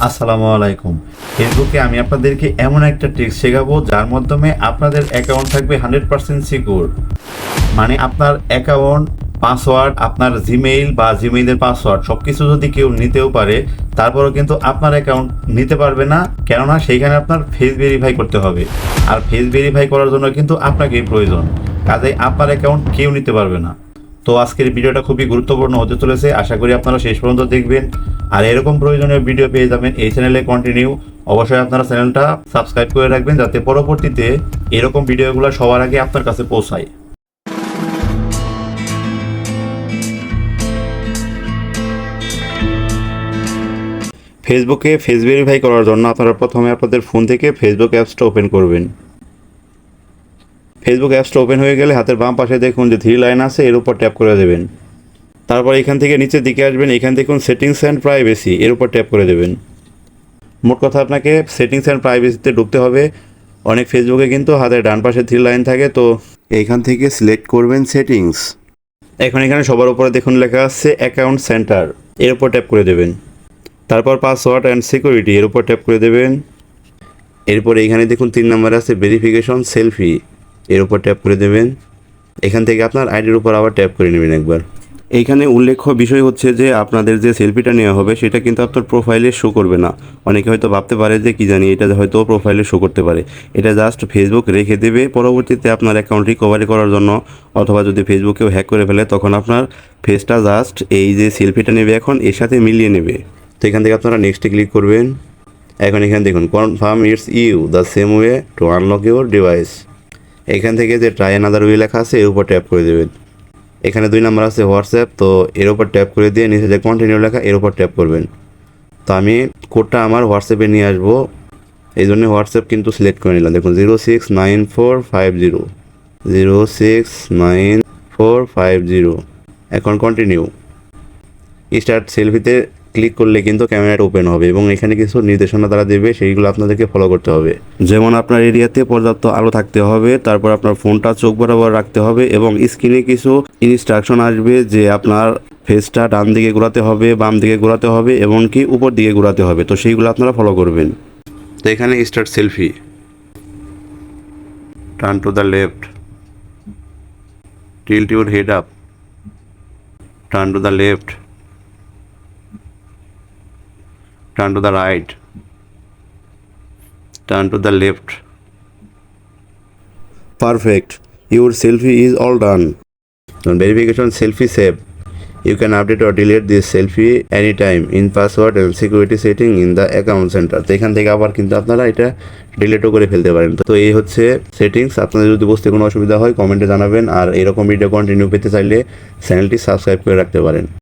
আসসালামু আলাইকুম। ফেসবুকে আমি আপনাদেরকে এমন একটা ট্রিক্স শেখাবো যার মাধ্যমে আপনাদের অ্যাকাউন্ট থাকবে 100% সিকিউর। মানে আপনার অ্যাকাউন্ট পাসওয়ার্ড, আপনার জিমেইল বা জিমেইলের পাসওয়ার্ড সব কিছু যদি কেউ নিতেও পারে, তারপরেও কিন্তু আপনার অ্যাকাউন্ট নিতে পারবে না, কেননা সেইখানে আপনার ফেস ভেরিফাই করতে হবে। আর ফেস ভেরিফাই করার জন্য কিন্তু আপনাকেই প্রয়োজন, কাজেই আপনার অ্যাকাউন্ট কেউ নিতে পারবে না। তো আজকের ভিডিওটা খুবই গুরুত্বপূর্ণ হতে চলেছে, আশা করি আপনারা শেষ পর্যন্ত দেখবেন। আর এরকম প্রয়োজনীয় ভিডিও পেয়ে যাবেন এই চ্যানেলে কন্টিনিউ। অবশ্যই আপনারা চ্যানেলটা সাবস্ক্রাইব করে রাখবেন যাতে পরবর্তীতে এরকম ভিডিওগুলো সবার আগে আপনার কাছে পৌঁছায়। ফেসবুকে ফেস ভেরিফাই করার জন্য আপনারা প্রথমে আপনাদের ফোন থেকে ফেসবুক অ্যাপসটা ওপেন করবেন। ফেসবুক অ্যাপসটা ওপেন হয়ে গেলে হাতের বাম পাশে দেখুন যে 3 লাইন আছে, এর উপর ট্যাপ করে দেবেন। তারপর এখান থেকে নিচের দিকে আসবেন, এখান থেকে সেটিংস অ্যান্ড প্রাইভেসি এর উপর ট্যাপ করে দেবেন। মোট কথা আপনাকে সেটিংস অ্যান্ড প্রাইভেসিতে ঢুকতে হবে। অনেক ফেসবুকে কিন্তু হাতের ডান পাশে 3 লাইন থাকে, তো এইখান থেকে সিলেক্ট করবেন সেটিংস। এখন এখানে সবার উপরে দেখুন লেখা আছে অ্যাকাউন্ট সেন্টার, এর উপর ট্যাপ করে দেবেন। তারপর পাসওয়ার্ড অ্যান্ড সিকিউরিটি এর উপর ট্যাপ করে দেবেন। এরপর এইখানে দেখুন 3 নম্বরে আছে ভেরিফিকেশন সেলফি, এর উপর ট্যাপ করে দেবেন। এখান থেকে আপনার আইডির উপর আবার ট্যাপ করে নেবেন একবার। এইখানে উল্লেখ্য বিষয় হচ্ছে যে আপনাদের যে সেলফিটা নেওয়া হবে সেটা কিন্তু আপনার প্রোফাইলে শো করবে না। অনেকে হয়তো ভাবতে পারে যে কি জানি এটা হয়তো প্রোফাইলে শো করতে পারে, এটা জাস্ট ফেসবুক রেখে দেবে পরবর্তীতে আপনার অ্যাকাউন্ট রিকভারি করার জন্য, অথবা যদি ফেসবুকেও হ্যাক করে ফেলে তখন আপনার ফেসটা জাস্ট এই যে সেলফিটা নেবে এখন এর সাথে মিলিয়ে নেবে। তো এখান থেকে আপনারা নেক্সটে ক্লিক করবেন। এখন এখানে দেখুন confirm it's you the same way to unlock your device, এখান থেকে যে ট্রাই অ্যানাদার ওয়ে লেখা আছে এর উপর ট্যাপ করে দেবেন। এখানে 2 নম্বর আছে হোয়াটসঅ্যাপ, তো এর উপর ট্যাপ করে দিয়ে নিচে যে কন্টিনিউ লেখা এর উপর ট্যাপ করবেন। তো আমি কোডটা আমার হোয়াটসঅ্যাপে নিয়ে আসবো, এই জন্য হোয়াটসঅ্যাপ কিন্তু সিলেক্ট করে নিলাম। দেখুন 069450 069450। এখন কন্টিনিউ। স্টার্ট সেলফিতে ক্লিক করলে কিন্তু ক্যামেরাটা ওপেন হবে এবং এখানে কিছু নির্দেশনা তারা দেবে, সেইগুলো আপনাদেরকে ফলো করতে হবে। যেমন আপনার এরিয়াতে পর্যাপ্ত আলো থাকতে হবে, তারপর আপনার ফোনটা চোখ বরাবর রাখতে হবে এবং স্ক্রিনে কিছু ইনস্ট্রাকশন আসবে যে আপনার ফেসটা ডান দিকে ঘোরাতে হবে, বাম দিকে ঘোরাতে হবে এবং কি উপর দিকে ঘোরাতে হবে, তো সেইগুলো আপনারা ফলো করবেন। তো এখানে start selfie, turn to the left, tilt your head up, turn to the left, turn to the right, turn to the left. Perfect, your selfie is all done. On verification selfie save, you can update or delete this selfie anytime in password and security setting in the account center. তো এখান থেকে আবার কিন্তু আপনারা এটা ডিলিটও করে ফেলতে পারেন। তো এই হচ্ছে সেটিংস। আপনাদের যদি বুঝতে কোনো অসুবিধা হয় কমেন্টে জানাবেন, আর এরকম ভিডিও কন্টিনিউ পেতে চাইলে চ্যানেলটি সাবস্ক্রাইব করে রাখতে পারেন।